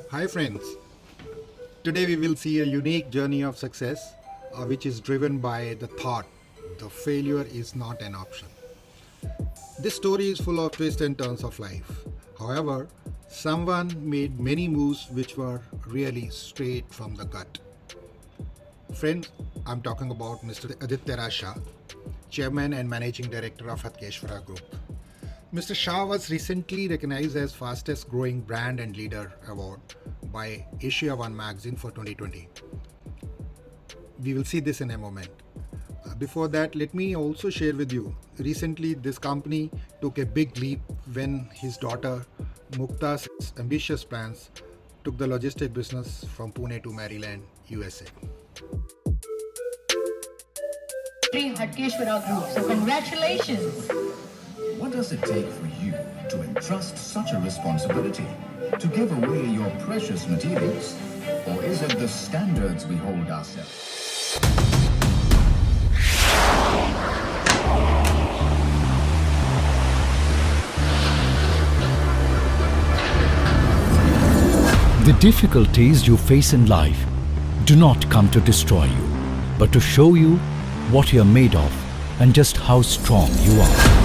Hi, friends. Today we will see a unique journey of success which is driven by the thought the failure is not an option. This story is full of twists and turns of life. However, someone made many moves which were really straight from the gut. Friends, I'm talking about Mr. Aditya Raj Shah, Chairman and Managing Director of Hatkeshwara Group. Mr. Shah was recently recognized as fastest growing brand and leader award by Asia One magazine for 2020. We will see this in a moment. Before that, let me also share with you. Recently, this company took a big leap when his daughter Mukta's ambitious plans took the logistic business from Pune to Maryland, USA. Hatkeshwara Group. So congratulations. What does it take for you to entrust such a responsibility? To give away your precious materials? Or is it the standards we hold ourselves? The difficulties you face in life do not come to destroy you, but to show you what you are made of and just how strong you are.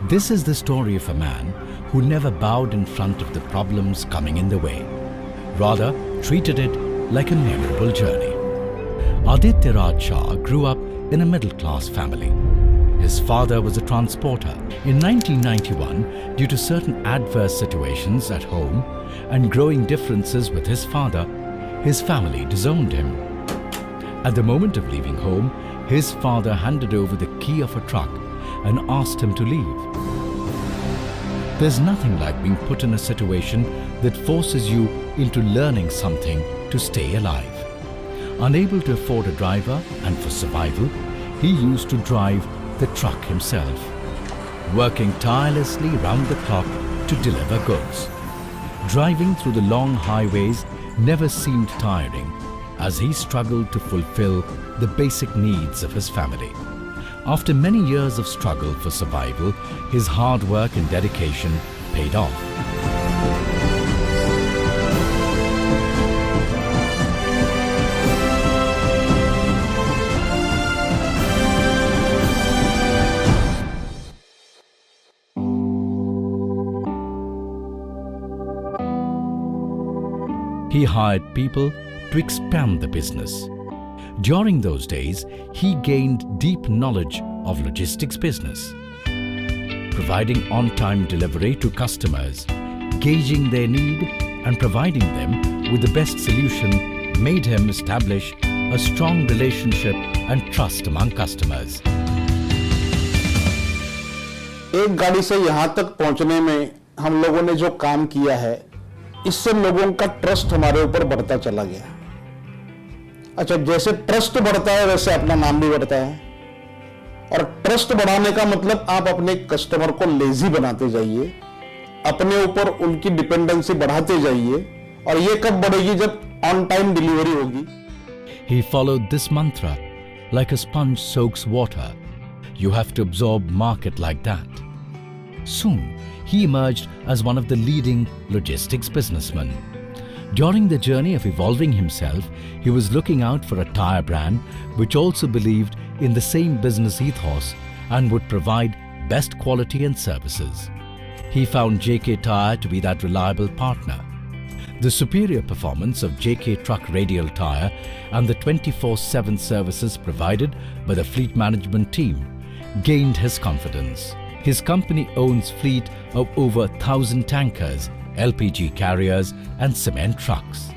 This is the story of a man who never bowed in front of the problems coming in the way, rather treated it like a memorable journey. Aditya Raj Shah grew up in a middle-class family. His father was a transporter. In 1991, due to certain adverse situations at home and growing differences with his father, his family disowned him. At the moment of leaving home, his father handed over the key of a truck and asked him to leave. There's nothing like being put in a situation that forces you into learning something to stay alive. Unable to afford a driver and for survival, he used to drive the truck himself, working tirelessly round the clock to deliver goods. Driving through the long highways never seemed tiring as he struggled to fulfill the basic needs of his family. After many years of struggle for survival, his hard work and dedication paid off. He hired people to expand the business. During those days, he gained deep knowledge of logistics business, providing on-time delivery to customers, gauging their need and providing them with the best solution made him establish a strong relationship and trust among customers. एक गाड़ी से यहाँ तक पहुँचने में हम लोगों ने जो काम किया है, इससे लोगों का ट्रस्ट हमारे ऊपर बढ़ता चला गया। अच्छा, जैसे ट्रस्ट बढ़ता है वैसे अपना नाम भी बढ़ता है। और ट्रस्ट बढ़ाने का मतलब आप अपने कस्टमर को लेजी बनाते जाइए, अपने ऊपर उनकी डिपेंडेंसी बढ़ाते जाइए, और ये कब बढ़ेगी? जब ऑन टाइम डिलीवरी होगी। He followed this mantra like a sponge soaks water. You have to absorb market like that. Soon, he emerged as one of the leading logistics businessmen. During the journey of evolving himself, he was looking out for a tire brand which also believed in the same business ethos and would provide best quality and services. He found JK Tyre to be that reliable partner. The superior performance of JK Truck Radial Tyre and the 24/7 services provided by the fleet management team gained his confidence. His company owns fleet of over 1,000 tankers, LPG carriers and cement trucks.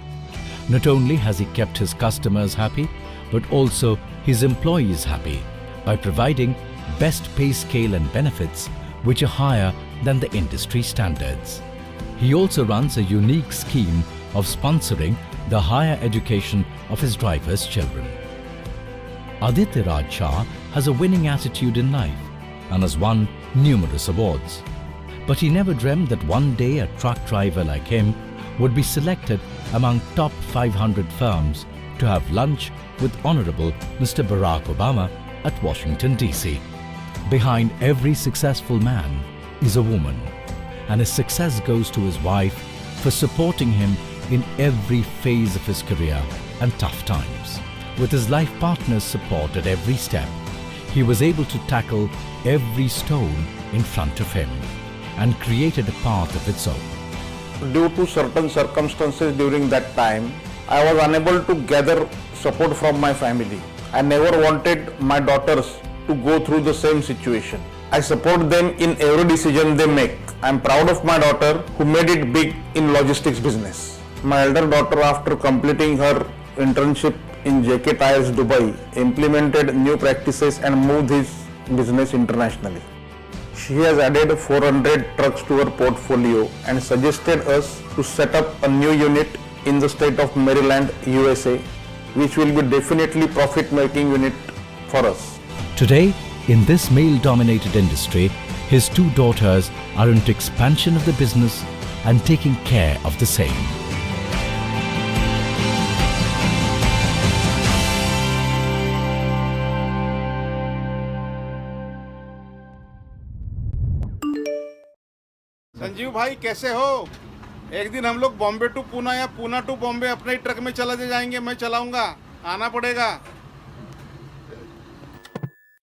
Not only has he kept his customers happy, but also his employees happy by providing best pay scale and benefits which are higher than the industry standards. He also runs a unique scheme of sponsoring the higher education of his drivers' children. Aditya Raj Shah has a winning attitude in life and has won numerous awards. But he never dreamed that one day a truck driver like him would be selected among top 500 firms to have lunch with Honorable Mr. Barack Obama at Washington, D.C. Behind every successful man is a woman, and his success goes to his wife, for supporting him in every phase of his career and tough times. With his life partner's support at every step, he was able to tackle every stone in front of him and created a path of its own. Due to certain circumstances during that time, I was unable to gather support from my family. I never wanted my daughters to go through the same situation. I support them in every decision they make. I am proud of my daughter who made it big in logistics business. My elder daughter, after completing her internship in JK Tyres Dubai, implemented new practices and moved his business internationally. She has added 400 trucks to her portfolio and suggested us to set up a new unit in the state of Maryland, USA, which will be definitely profit-making unit for us. Today, in this male-dominated industry, his two daughters are into expansion of the business and taking care of the same. Sanjeev भाई कैसे हो? एक दिन हम लोग Bombay to Poona या Poona to Bombay अपने ही truck में चले जाएंगे, मैं चलाऊंगा, आना पड़ेगा।